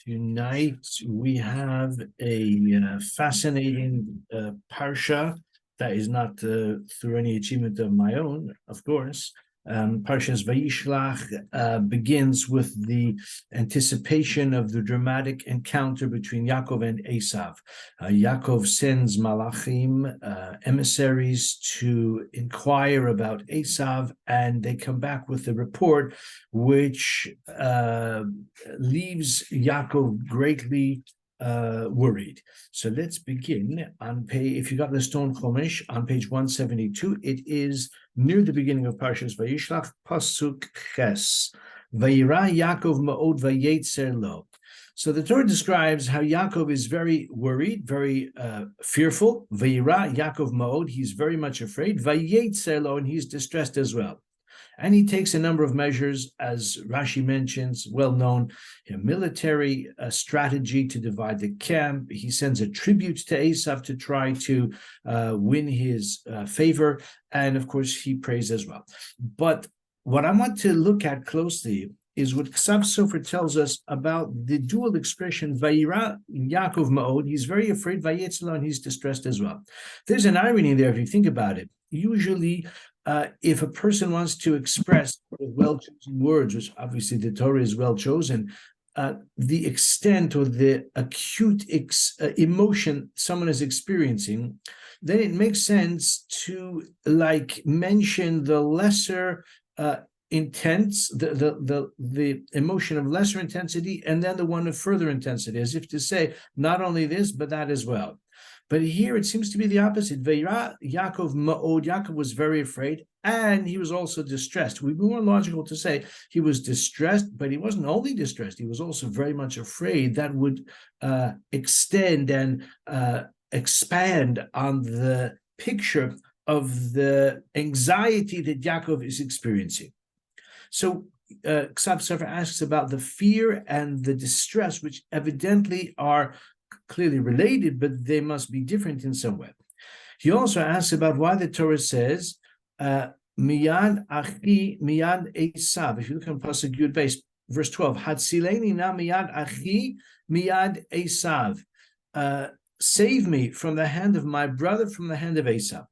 Tonight we have a fascinating parsha that is not through any achievement of my own, of course. Parshas Vayishlach begins with the anticipation of the dramatic encounter between Yaakov and Esav. Yaakov sends malachim, emissaries, to inquire about Esav, and they come back with a report which leaves Yaakov greatly worried. So let's begin on page, if you got the Stone Chumash, on page 172. It is near the beginning of Parshas Vayishlach, Pasuk Ches. Vayira Yaakov ma'od vayetzer lo. So the Torah describes how Yaakov is very worried, very fearful. Vayira Yaakov ma'od, he's very much afraid. Vayetzer lo, and he's distressed as well. And he takes a number of measures, as Rashi mentions, well-known military strategy to divide the camp. He sends a tribute to Esav to try to win his favor. And of course, he prays as well. But what I want to look at closely is what Esav Sofer tells us about the dual expression, Vayira Yaakov ma'od. He's very afraid, Vayetzelo, and he's distressed as well. There's an irony there if you think about it. Usually, if a person wants to express with well-chosen words, which obviously the Torah is well-chosen, the extent or the acute emotion someone is experiencing, then it makes sense to mention the lesser intense, the emotion of lesser intensity, and then the one of further intensity, as if to say, not only this, but that as well. But here it seems to be the opposite. Vayira Yaakov ma'od. Yaakov was very afraid, and he was also distressed. It would be more logical to say he was distressed, but he wasn't only distressed, he was also very much afraid. That would extend and expand on the picture of the anxiety that Yaakov is experiencing. So Esav Sofer asks about the fear and the distress, which evidently are clearly related, but they must be different in some way. He also asks about why the Torah says miyad achi miyad Esav. If you look on Pasuk Yud Beis, verse 12, Hatzileni na miyad achi miyad Esav. Save me from the hand of my brother, from the hand of Esav.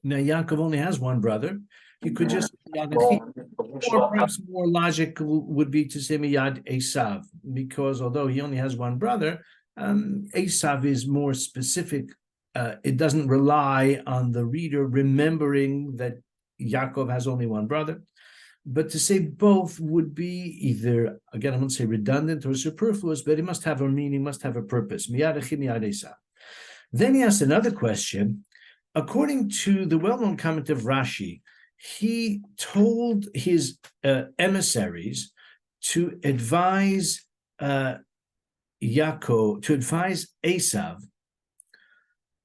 Now Yaakov only has one brother. You could just, or perhaps more logical would be to say miyad Esav, because although he only has one brother, Esav is more specific. It doesn't rely on the reader remembering that Yaakov has only one brother. But to say both would be either, again, I won't say redundant or superfluous, but it must have a meaning, must have a purpose. Miyad achi miyad Esav. Then he asks another question. According to the well-known comment of Rashi, he told his emissaries to advise Yaakov, to advise Esav,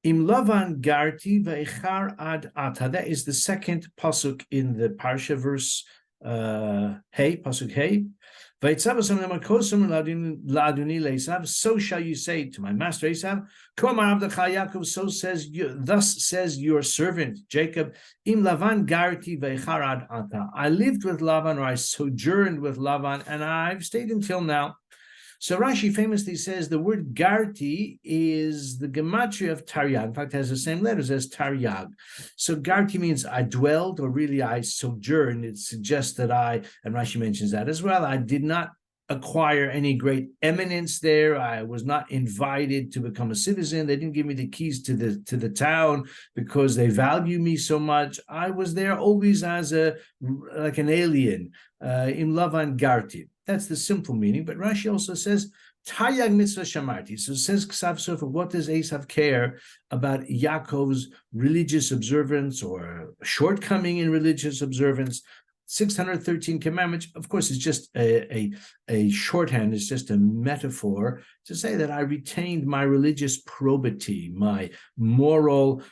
Im Lavan Garti ve'echar ad ata. That is the second pasuk in the Parsha, verse Hey, pasuk Hey. So shall you say to my master Esav, thus says your servant Jacob, Im Lavan Garti ve'echar ad ata. I lived with Lavan, or I sojourned with Lavan, and I've stayed until now. So Rashi famously says the word Garti is the gematria of Taryag. In fact, it has the same letters as Taryag. So Garti means I dwelled, or really I sojourned. It suggests that and Rashi mentions that as well, I did not acquire any great eminence there. I was not invited to become a citizen. They didn't give me the keys to the town because they value me so much. I was there always as like an alien, in Lavan Garti. That's the simple meaning, but Rashi also says, Taryag mitzvah shamarti. So says Esav Sofer, what does Esav care about Yaakov's religious observance or shortcoming in religious observance? 613 commandments, of course, is just a shorthand, it's just a metaphor to say that I retained my religious probity, my moral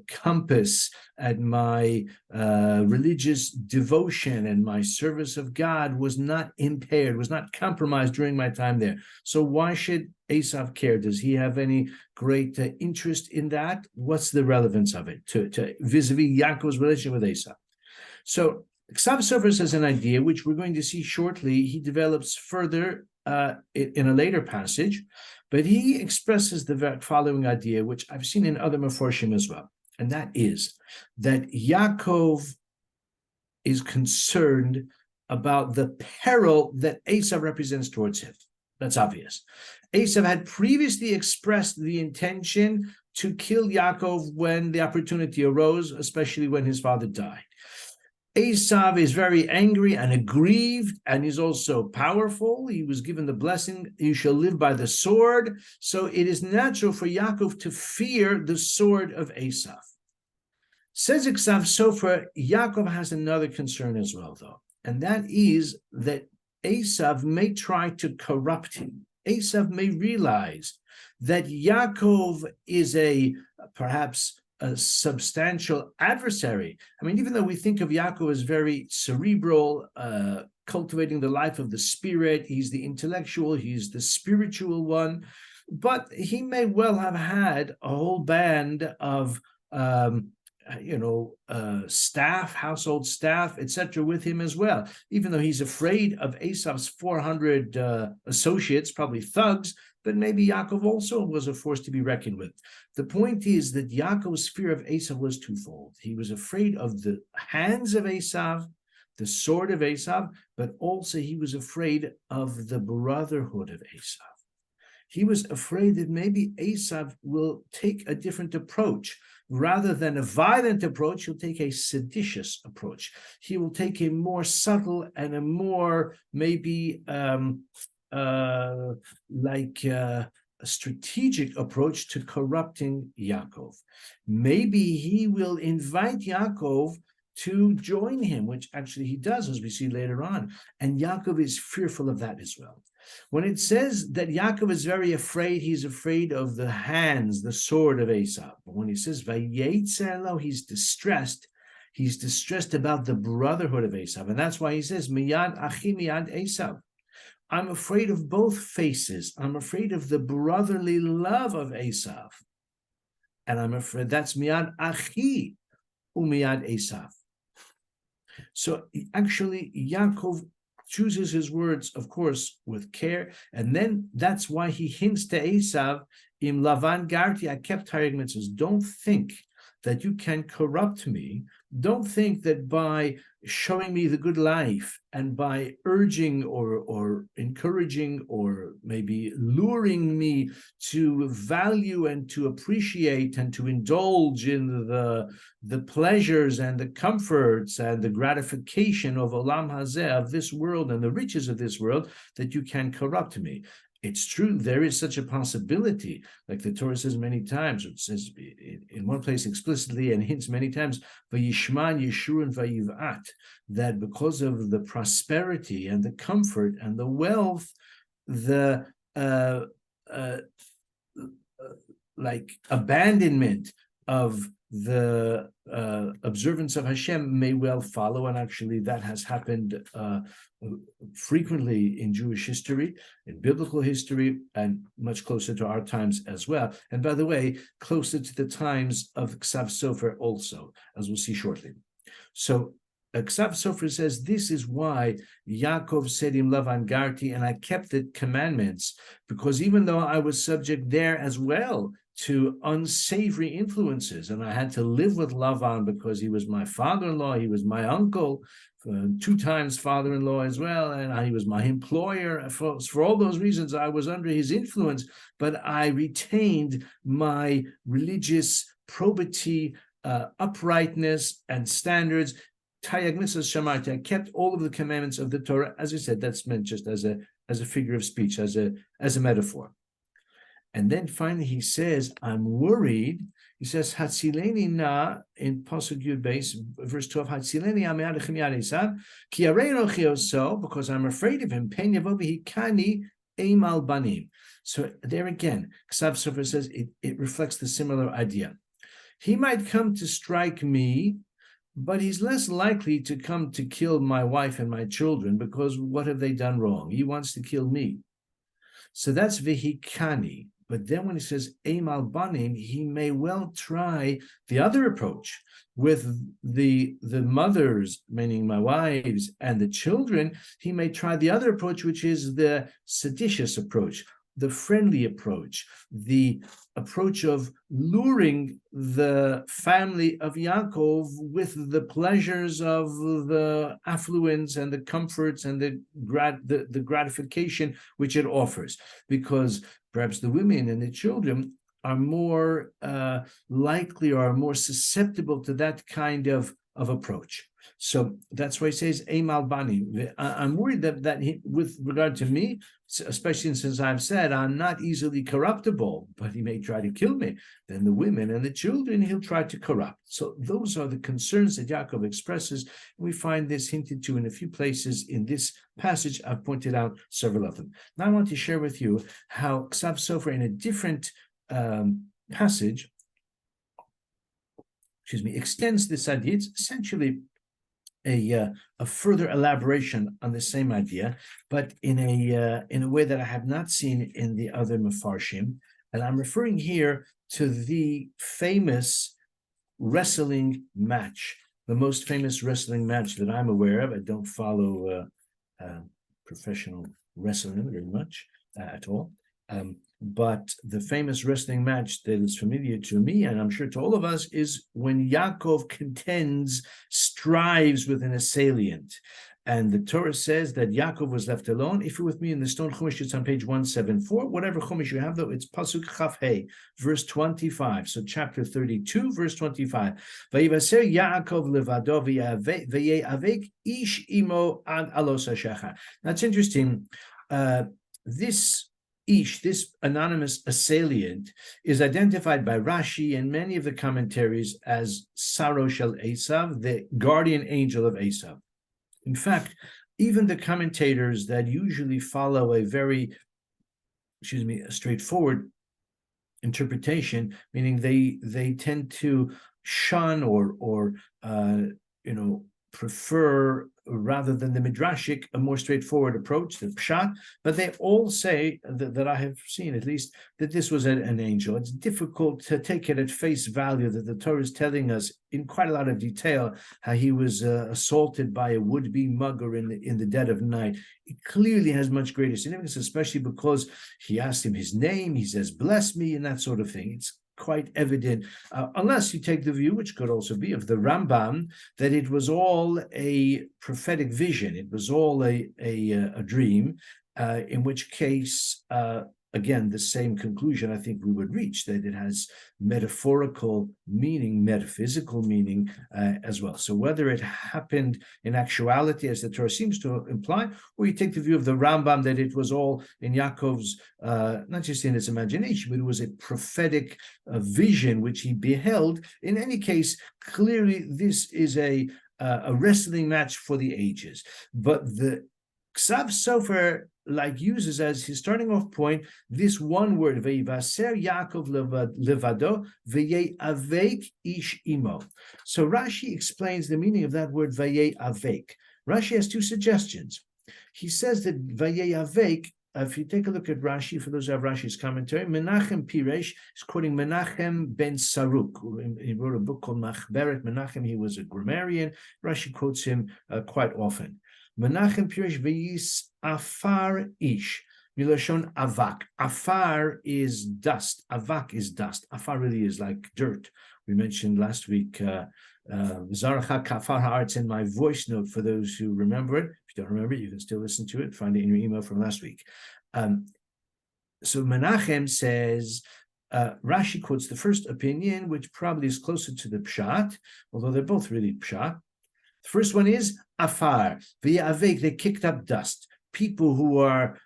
compass, and my religious devotion and my service of God was not impaired, was not compromised during my time there. So why should Esav care? Does he have any great interest in that? What's the relevance of it to vis-a-vis Yaakov's relation with Esav? So Esav Sofer says an idea which we're going to see shortly. He develops further in a later passage, but he expresses the following idea, which I've seen in other Meforshim as well, and that is that Yaakov is concerned about the peril that Esav represents towards him. That's obvious. Esav had previously expressed the intention to kill Yaakov when the opportunity arose, especially when his father died. Esav is very angry and aggrieved, and he's also powerful. He was given the blessing, you shall live by the sword. So it is natural for Yaakov to fear the sword of Esav. Says Esav Sofer, Yaakov has another concern as well, though, and that is that Esav may try to corrupt him. Esav may realize that Yaakov is perhaps a substantial adversary. I mean, even though we think of Yaakov as very cerebral, cultivating the life of the spirit, he's the intellectual, he's the spiritual one, but he may well have had a whole band of staff, household staff, etc., with him as well. Even though he's afraid of Esav's 400 associates, probably thugs, but maybe Yaakov also was a force to be reckoned with. The point is that Yaakov's fear of Esav was twofold. He was afraid of the hands of Esav, the sword of Esav, but also he was afraid of the brotherhood of Esav. He was afraid that maybe Esav will take a different approach. Rather than a violent approach, he'll take a seditious approach. He will take a more subtle and a more maybe a strategic approach to corrupting Yaakov. Maybe he will invite Yaakov to join him, which actually he does, as we see later on. And Yaakov is fearful of that as well. When it says that Yaakov is very afraid, he's afraid of the hands, the sword of Esav. But when he says Vayetzer, he's distressed. He's distressed about the brotherhood of Esav. And that's why he says, Miyad achi miyad Esav. I'm afraid of both faces. I'm afraid of the brotherly love of Esav. And I'm afraid that's Miyad achi umiyad Esav. So actually, Yaakov chooses his words, of course, with care, and then that's why he hints to Esav, Im Lavan Garti, I kept hiring mitzvahs. Don't think that you can corrupt me. Don't think that by showing me the good life and by urging or encouraging or maybe luring me to value and to appreciate and to indulge in the pleasures and the comforts and the gratification of Olam Hazeh, of this world and the riches of this world, that you can corrupt me. It's true, there is such a possibility, like the Torah says many times, it says in one place explicitly and hints many times, Vayishman Yeshurun Vayivat, that because of the prosperity and the comfort and the wealth, the like abandonment of the observance of Hashem may well follow, and actually that has happened frequently in Jewish history, in biblical history, and much closer to our times as well. And by the way, closer to the times of Esav Sofer also, as we'll see shortly. So Esav Sofer says, this is why Yaakov said in Lavan Garti, and I kept the commandments, because even though I was subject there as well to unsavory influences, and I had to live with Lavan because he was my father-in-law, he was my uncle, 2 times father-in-law as well, and he was my employer. For all those reasons, I was under his influence, but I retained my religious probity, uprightness, and standards. Tayag mitzvahs shamarti. I kept all of the commandments of the Torah. As I said, that's meant just as a figure of speech, as a metaphor. And then finally he says, I'm worried. He says, Hatzileni na, in Pasuk Yud Beis, verse 12, Hatzileni amead echem Esav, ki areino chioso, because I'm afraid of him, pen yavo v'hikani eim al banim. So there again, Esav Sofer says it reflects the similar idea. He might come to strike me, but he's less likely to come to kill my wife and my children, because what have they done wrong? He wants to kill me. So that's v'hikani. But then when he says Eimal Banim, he may well try the other approach with the mothers, meaning my wives, and the children. He may try the other approach, which is the seditious approach, the friendly approach, the approach of luring the family of Yaakov with the pleasures of the affluence and the comforts and the gratification which it offers, because perhaps the women and the children are more likely or are more susceptible to that kind of approach. So that's why he says Eimal Bani. I'm worried that he, with regard to me, especially since I've said I'm not easily corruptible, but he may try to kill me. Then the women and the children he'll try to corrupt. So those are the concerns that Yaakov expresses. We find this hinted to in a few places in this passage. I've pointed out several of them. Now I want to share with you how Esav Sofer in a different passage, extends this idea. It's essentially a further elaboration on the same idea, but in a way that I have not seen in the other Mefarshim. And I'm referring here to the famous wrestling match, the most famous wrestling match that I'm aware of. I don't follow professional wrestling very much at all. But the famous wrestling match that is familiar to me, and I'm sure to all of us, is when Yaakov strives with an assailant. And the Torah says that Yaakov was left alone. If you're with me in the Stone Chumash, it's on page 174. Whatever Chumash you have, though, it's Pasuk Chaf Hey, verse 25. So chapter 32, verse 25. Vayivaser Yaakov levado v'ye'avek ish imo ad alos hashacha. That's interesting. This anonymous assailant is identified by Rashi and many of the commentaries as Saro Shel Esav, the guardian angel of Esav. In fact, even the commentators that usually follow a very, a straightforward interpretation, meaning they tend to shun or prefer, rather than the midrashic, a more straightforward approach, the pshat, but they all say that I have seen, at least, that this was an angel. It's difficult to take it at face value that the Torah is telling us in quite a lot of detail how he was assaulted by a would-be mugger in the dead of night. It clearly has much greater significance, especially because he asked him his name, he says, bless me, and that sort of thing. It's quite evident, unless you take the view, which could also be of the Rambam, that it was all a prophetic vision, it was all a dream, in which case, again, the same conclusion I think we would reach, that it has metaphorical meaning, metaphysical meaning as well. So whether it happened in actuality, as the Torah seems to imply, or you take the view of the Rambam that it was all in Yaakov's, not just in his imagination, but it was a prophetic vision which he beheld. In any case, clearly this is a wrestling match for the ages. But the Esav Sofer uses as his starting off point this one word, Vayivaser Yaakov levado v'ye'avek ish imo. So Rashi explains the meaning of that word Vaye'avek. Rashi has two suggestions. He says that Vaye'avek, if you take a look at Rashi, for those who have Rashi's commentary, Menachem Piresh is quoting Menachem ben Saruk. He wrote a book called Machberet Menachem. He was a grammarian. Rashi quotes him quite often. Menachem Piresh v'yis afar ish, milashon avak. Afar is dust. Avak is dust. Afar really is like dirt. We mentioned last week, Zaracha kafar ha'artz in my voice note for those who remember it. If you don't remember it, you can still listen to it. Find it in your email from last week. So Menachem says, Rashi quotes the first opinion, which probably is closer to the pshat, although they're both really pshat. The first one is afar, v'ya'avek, they kicked up dust. People who are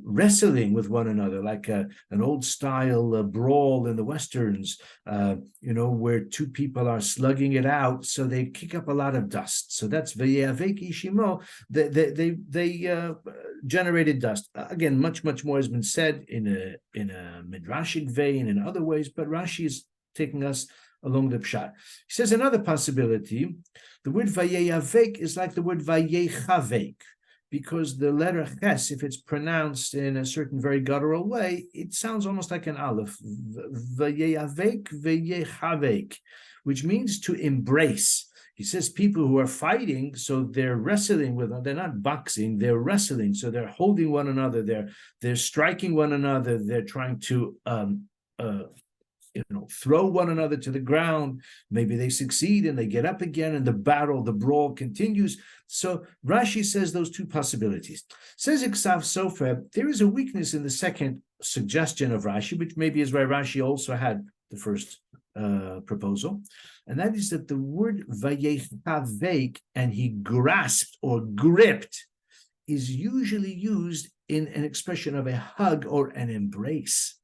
wrestling with one another, like an old style brawl in the Westerns, where two people are slugging it out, so they kick up a lot of dust. So that's v'ya'avek ishimo. They generated dust. Again, much more has been said in a midrashic vein in other ways, but Rashi is taking us along the pshat. He says another possibility, the word vayeyavek is like the word vayechavek. because the letter ches, if it's pronounced in a certain very guttural way, it sounds almost like an aleph, vayeyavek vayechavek, which means to embrace. He says people who are fighting, so they're wrestling with them. They're not boxing, they're wrestling. So they're holding one another, they're striking one another, they're trying to throw one another to the ground. Maybe they succeed and they get up again, and the brawl continues. So Rashi says those two possibilities. Says Esav Sofer, there is a weakness in the second suggestion of Rashi, which maybe is why Rashi also had the first proposal, and that is that the word vayechavek, and he grasped or gripped, is usually used in an expression of a hug or an embrace.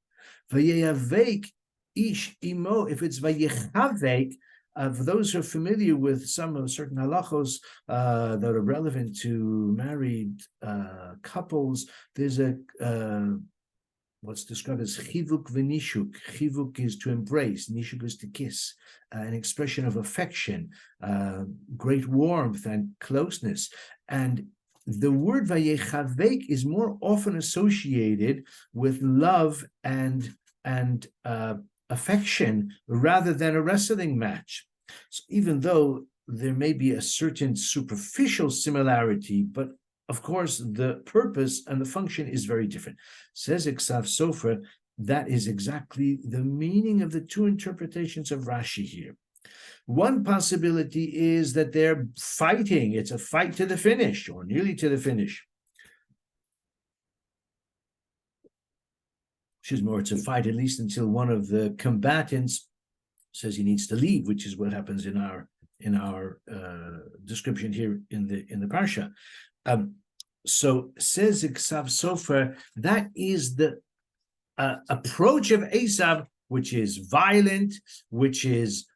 Vayechavek ish imo, if it's vayechavek, for those who are familiar with some of certain halachos that are relevant to married couples, there's a what's described as chivuk v'nishuk. Chivuk is to embrace, nishuk is to kiss, an expression of affection, great warmth and closeness. And the word vayechavek is more often associated with love and affection rather than a wrestling match. So even though there may be a certain superficial similarity, but of course the purpose and the function is very different. Says Esav Sofer, that is exactly the meaning of the two interpretations of Rashi here. One possibility is that they're fighting. It's a fight to the finish, or nearly to the finish. It's a fight at least until one of the combatants says he needs to leave, which is what happens in our description here in the Parasha. So says Esav Sofer, that is the approach of Esav, which is violent, which is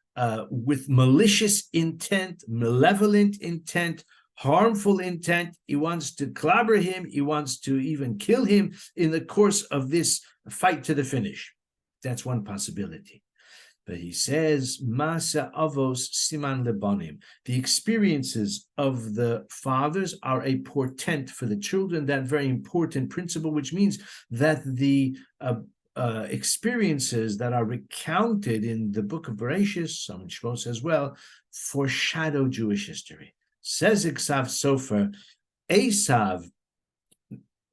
with malicious intent, malevolent intent, harmful intent. He wants to clobber him. He wants to even kill him in the course of this fight to the finish. That's one possibility. But he says, Masa avos siman lebanim. The experiences of the fathers are a portent for the children, that very important principle, which means that the experiences that are recounted in the book of Parasha, some in Shmos as well, foreshadow Jewish history. Says Esav Sofer, Esav,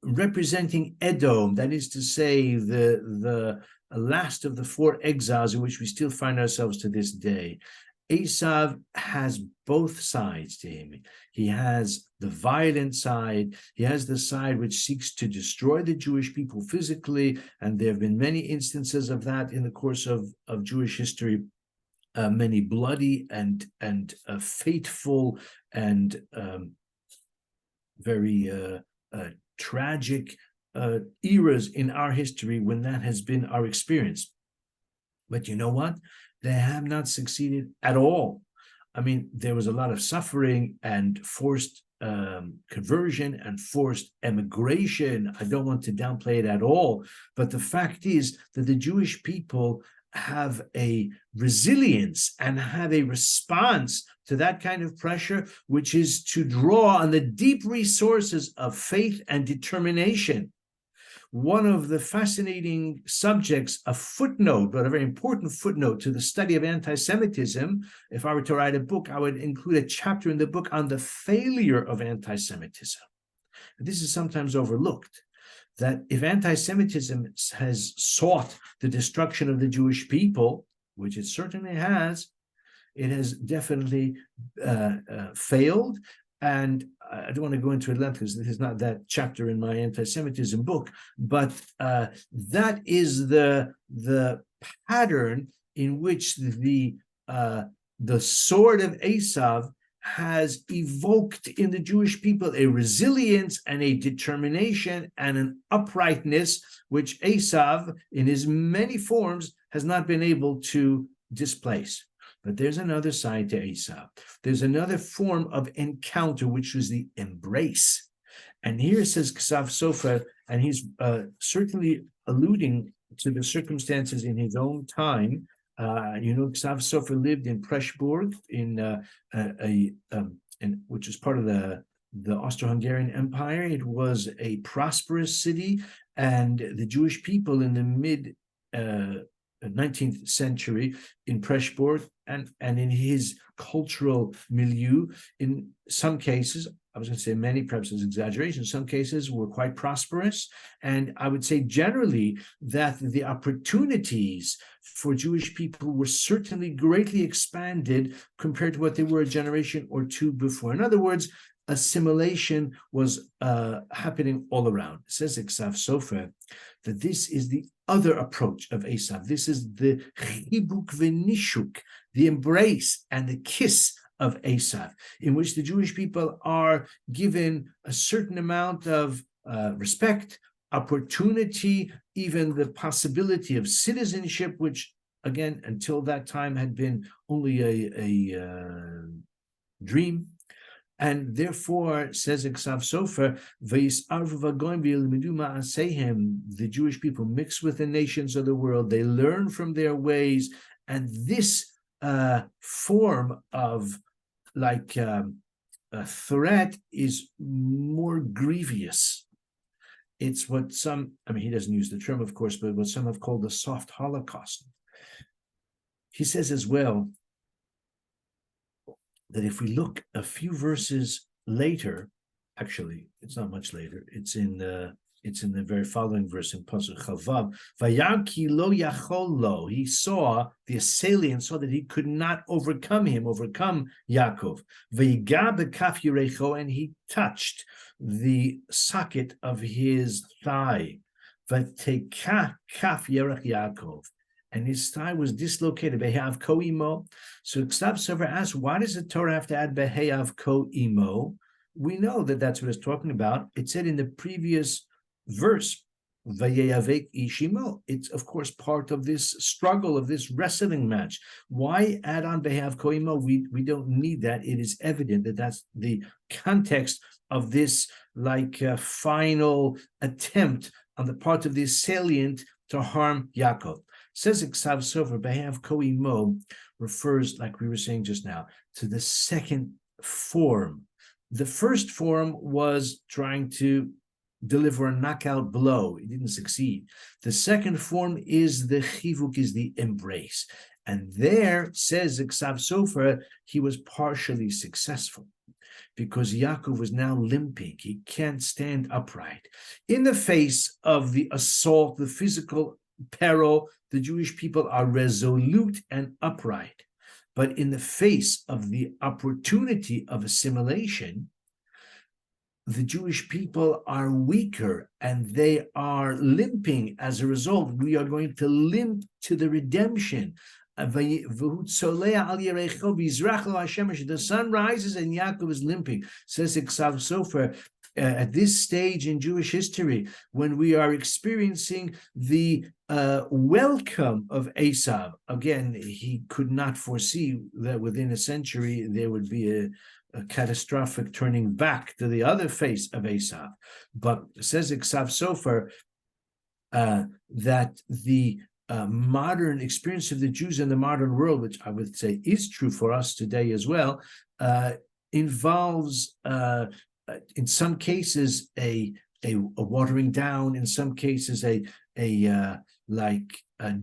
representing Edom, that is to say, the last of the four exiles in which we still find ourselves to this day. Esav has both sides to him. He has the violent side. He has the side which seeks to destroy the Jewish people physically, and there have been many instances of that in the course of Jewish history. Many bloody and fateful and very tragic eras in our history when that has been our experience. But you know what? They have not succeeded at all. I mean, there was a lot of suffering and forced conversion and forced emigration. I don't want to downplay it at all. But the fact is that the Jewish people have a resilience and have a response to that kind of pressure, which is to draw on the deep resources of faith and determination. One of the fascinating subjects, a footnote, but a very important footnote to the study of anti-Semitism, if I were to write a book, I would include a chapter in the book on the failure of anti-Semitism. This is sometimes overlooked, that if anti-Semitism has sought the destruction of the Jewish people, which it certainly has, it has definitely failed. And I don't want to go into it because this is not that chapter in my anti-Semitism book, but that is the pattern in which the sword of Esav has evoked in the Jewish people a resilience and a determination and an uprightness which Esav, in his many forms, has not been able to displace. But there's another side to Esav. There's another form of encounter, which was the embrace. And here it says Esav Sofer, and he's certainly alluding to the circumstances in his own time. Esav Sofer lived in Preshburg, which is part of the the Austro-Hungarian Empire. It was a prosperous city, and the Jewish people in the mid 19th century in Pressburg and in his cultural milieu, in some cases, I was going to say many, perhaps it's exaggeration, some cases were quite prosperous. And I would say generally that the opportunities for Jewish people were certainly greatly expanded compared to what they were a generation or two before. In other words, assimilation was happening all around. It says Esav Sofer that this is the other approach of Esav. This is the chibuk v'nishuk, the embrace and the kiss of Esav, in which the Jewish people are given a certain amount of respect, opportunity, even the possibility of citizenship, which again, until that time had been only a dream. And therefore, says Esav Sofer, the Jewish people mix with the nations of the world, they learn from their ways, and this form of a threat is more grievous. It's what some, he doesn't use the term, of course, but what some have called the soft Holocaust. He says as well that if we look a few verses later, actually, it's not much later, it's in the very following verse in Pasuk Chavav, Vayarki lo yachol lo, he saw, the assailant saw that he could not overcome Yaakov. Vayiga bekaf yirecho, and he touched the socket of his thigh. Vateka kaf yerech Yaakov, and his thigh was dislocated. Behav ko imo. So Esav Sofer asks, why does the Torah have to add behav ko imo? We know that that's what it's talking about. It said in the previous verse, vayeyavek ishimo. It's of course part of this struggle, of this wrestling match. Why add on behav ko imo? We don't need that. It is evident that that's the context of this final attempt on the part of the assailant to harm Yaakov. Says Esav Sofer, behav ko imo refers, like we were saying just now, to the second form. The first form was trying to deliver a knockout blow. It didn't succeed. The second form is the chivuk, is the embrace. And there, says Esav Sofer, he was partially successful, because Yaakov was now limping. He can't stand upright. In the face of the assault, the physical peril, the Jewish people are resolute and upright. But in the face of the opportunity of assimilation, the Jewish people are weaker and they are limping. As a result, we are going to limp to the redemption. The sun rises and Yaakov is limping. Says Esav Sofer, at this stage in Jewish history, when we are experiencing the welcome of Esav, again, he could not foresee that within a century there would be a catastrophic turning back to the other face of Esav. But says Esav Sofer that the modern experience of the Jews in the modern world, which I would say is true for us today as well, involves in some cases a watering down, in some cases a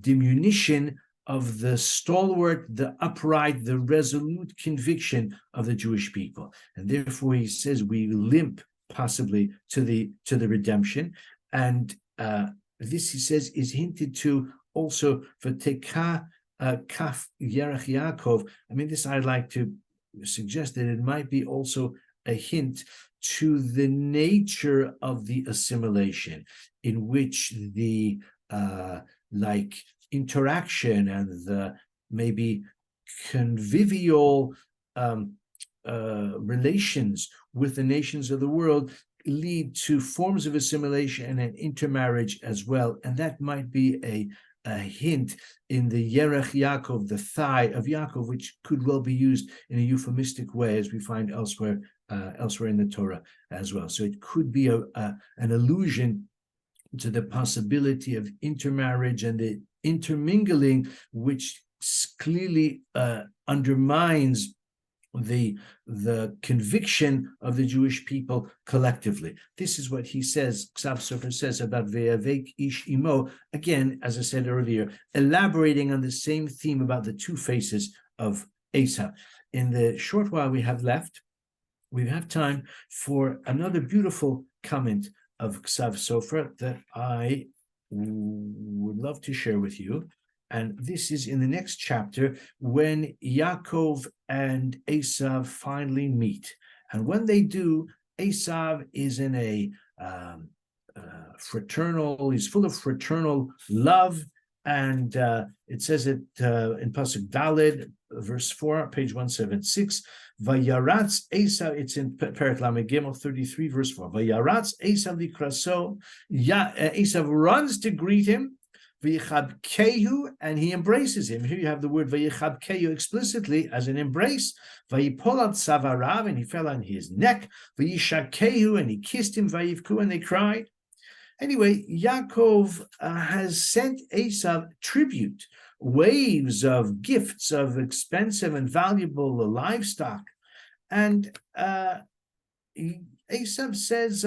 diminution of the stalwart, the upright, the resolute conviction of the Jewish people. And therefore he says we limp possibly to the redemption. And this, he says, is hinted to also for Teka Kaf Yerech Yaakov. This I'd like to suggest that it might be also a hint to the nature of the assimilation, in which the interaction and the maybe convivial relations with the nations of the world lead to forms of assimilation and intermarriage as well. And that might be a hint in the Yerech Yaakov, the thigh of Yaakov, which could well be used in a euphemistic way, as we find elsewhere in the Torah as well. So it could be an allusion to the possibility of intermarriage and the intermingling, which clearly undermines the conviction of the Jewish people collectively. This is what he says, Esav Sofer says about Ve'avek ish imo, again, as I said earlier, elaborating on the same theme about the two faces of Esav. In the short while we have left, we have time for another beautiful comment of Esav Sofer that I would love to share with you. And this is in the next chapter when Yaakov and Esav finally meet. And when they do, Esav is in a fraternal, he's full of fraternal love. And it says it in Pasuk Daled, verse 4, page 176. Vayaratz Esav, it's in Perek Lamed Gimel 33, verse 4. Vayaratz Esav likraso, Esav runs to greet him. Vayichabkehu, and he embraces him. Here you have the word Vayichabkehu explicitly as an embrace. Vayipol tzavarav, and he fell on his neck. Vayishakehu, and he kissed him. Vayivku, and they cried. Anyway, Yaakov has sent Esav tribute, waves of gifts of expensive and valuable livestock. And Esav says,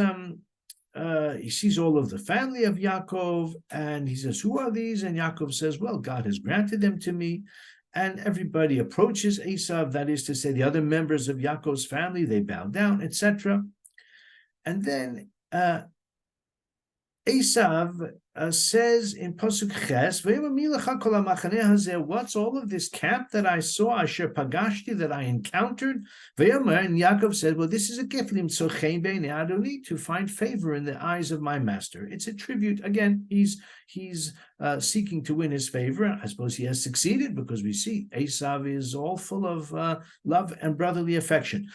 he sees all of the family of Yaakov, and he says, who are these? And Yaakov says, well, God has granted them to me. And everybody approaches Esav, that is to say, the other members of Yaakov's family, they bow down, etc. And then Esav says in Pasuk Ches, what's all of this camp that I saw, Asher Pagashti, that I encountered? And Yaakov said, well, this is a gift to find favor in the eyes of my master. It's a tribute. Again, he's seeking to win his favor. I suppose he has succeeded, because we see Esav is all full of love and brotherly affection.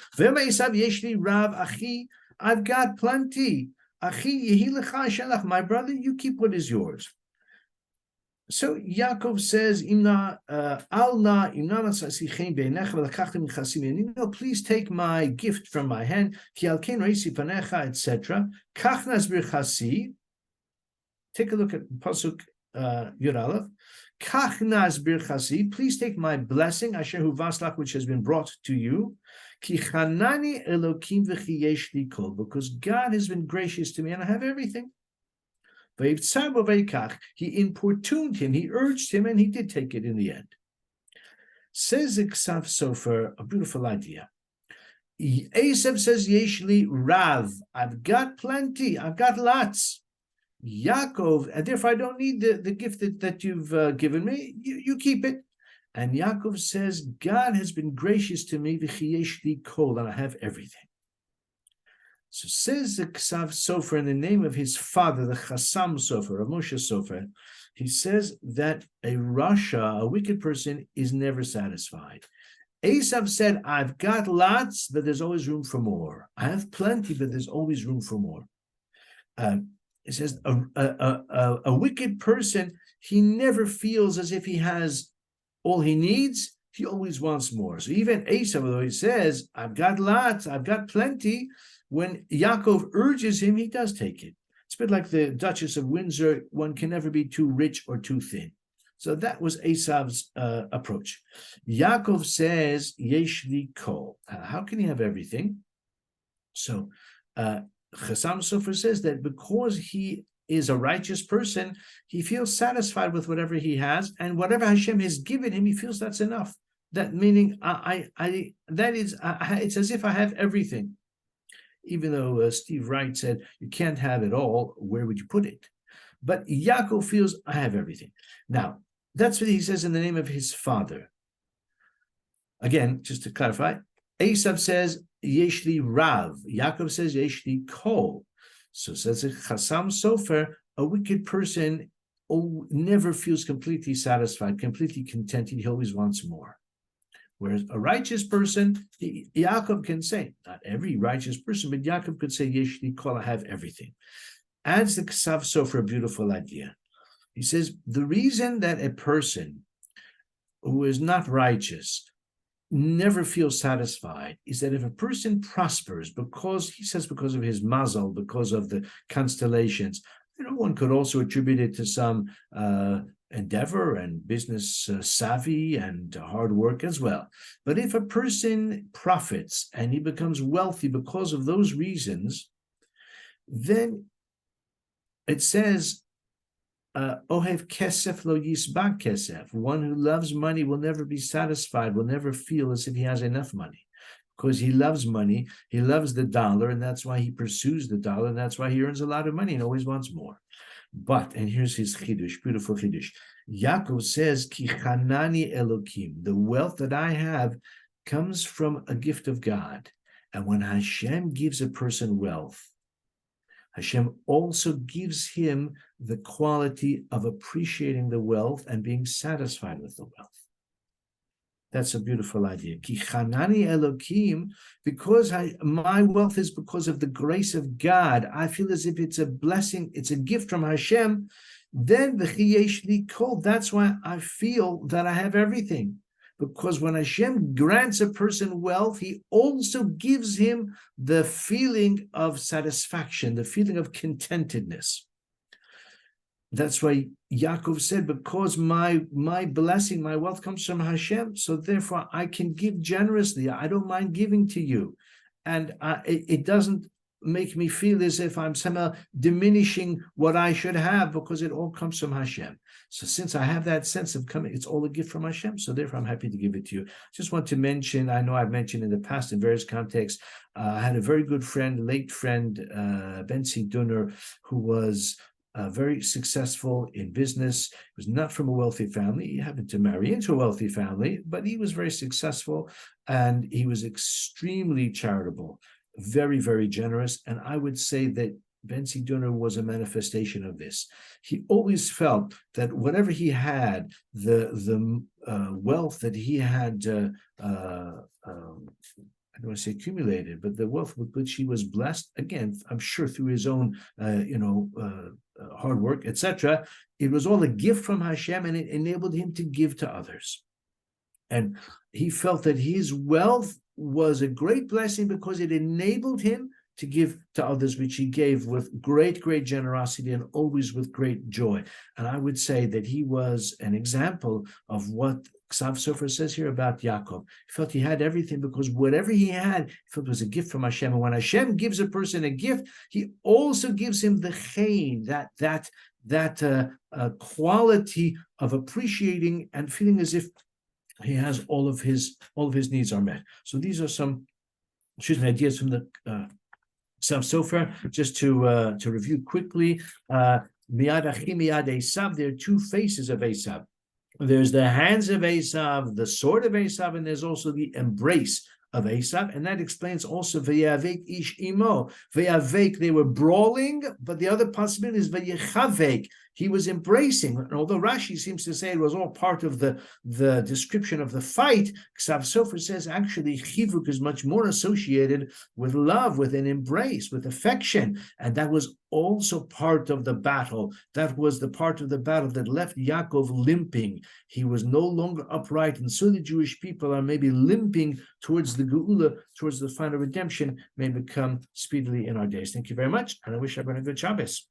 I've got plenty. My brother, you keep what is yours. So Yaakov says, please take my gift from my hand, etc. Take a look at Pasuk Yud Aleph. Please take my blessing, Asher hu Vayishlach, which has been brought to you. Because God has been gracious to me and I have everything. He importuned him, he urged him, and he did take it in the end. Says Esav Sofer, a beautiful idea. Esav says, Yeshli Rav, I've got plenty, I've got lots. Yaakov, and therefore I don't need the gift that you've given me, you keep it. And Yaakov says, God has been gracious to me, and I have everything. So says the Esav Sofer in the name of his father, the Chasam Sofer, of Moshe Sofer, he says that a Rasha, a wicked person, is never satisfied. Esav said, I've got lots, but there's always room for more. I have plenty, but there's always room for more. It says, a wicked person, he never feels as if he has all he needs, he always wants more. So even Esav, though he says, I've got lots, I've got plenty, when Yaakov urges him, he does take it. It's a bit like the Duchess of Windsor, one can never be too rich or too thin. So that was Esav's approach. Yaakov says, Yesh li kol. How can he have everything? So Chasam Sofer says that because he is a righteous person, he feels satisfied with whatever he has, and whatever Hashem has given him, he feels that's enough. That meaning, it's as if I have everything. Even though Steve Wright said you can't have it all, where would you put it? But Yaakov feels I have everything. Now, that's what he says in the name of his father. Again, just to clarify, Esav says Yeshli Rav. Yaakov says Yeshli Kol. So says Chasam Sofer, a wicked person never feels completely satisfied, completely contented. He always wants more. Whereas a righteous person, Yaakov can say, not every righteous person, but Yaakov could say, Yeshli Kol, I have everything. Adds the Esav Sofer a beautiful idea. He says, the reason that a person who is not righteous never feels satisfied is that if a person prospers because of his mazal, because of the constellations, one could also attribute it to some endeavor and business savvy and hard work as well. But if a person profits and he becomes wealthy because of those reasons, then it says, Ohev kesef lo yisbak kesef. One who loves money will never be satisfied, will never feel as if he has enough money. Because he loves money, he loves the dollar, and that's why he pursues the dollar, and that's why he earns a lot of money and always wants more. But, and here's his chidush, beautiful chidush. Yaakov says, Ki chanani Elokim, the wealth that I have comes from a gift of God. And when Hashem gives a person wealth, Hashem also gives him the quality of appreciating the wealth and being satisfied with the wealth. That's a beautiful idea. Ki chanani Elokim, because my wealth is because of the grace of God. I feel as if it's a blessing, it's a gift from Hashem. Then v'chiyeshli kol. That's why I feel that I have everything. Because when Hashem grants a person wealth, he also gives him the feeling of satisfaction, the feeling of contentedness. That's why Yaakov said, because my blessing, my wealth comes from Hashem, so therefore I can give generously. I don't mind giving to you. And it doesn't make me feel as if I'm somehow diminishing what I should have, because it all comes from Hashem. So since I have that sense of coming, it's all a gift from Hashem, so therefore I'm happy to give it to you. Just want to mention, I know I've mentioned in the past in various contexts, I had a very good friend, late friend, Bensi Dunner, who was very successful in business. He was not from a wealthy family. He happened to marry into a wealthy family, but he was very successful, and he was extremely charitable, very, very generous. And I would say that Bensi Dunner was a manifestation of this. He always felt that whatever he had, the wealth that he had, I don't want to say accumulated, but the wealth with which he was blessed, again, I'm sure through his own, hard work, etc. It was all a gift from Hashem, and it enabled him to give to others. And he felt that his wealth was a great blessing because it enabled him to give to others, which he gave with great, great generosity and always with great joy. And I would say that he was an example of what Esav Sofer says here about Yaakov. He felt he had everything because whatever he had, he felt was a gift from Hashem. And when Hashem gives a person a gift, he also gives him the chen, that quality of appreciating and feeling as if he has all of his needs are met. So these are some, ideas from the Esav Sofer. Just to review quickly, Miyad Achi Miyad Esav. There are two faces of Esav. There's the hands of Esav, the sword of Esav, and there's also the embrace of Esav, and that explains also Vayavek ish imo. Vayavek, they were brawling, but the other possibility is Vayichavek, he was embracing. And although Rashi seems to say it was all part of the description of the fight, Esav Sofer says actually Chivuk is much more associated with love, with an embrace, with affection, and that was also part of the battle. That was the part of the battle that left Yaakov limping. He was no longer upright, and so the Jewish people are maybe limping towards the Geula, towards the final redemption, may become speedily in our days. Thank you very much, and I wish everyone a good Shabbos.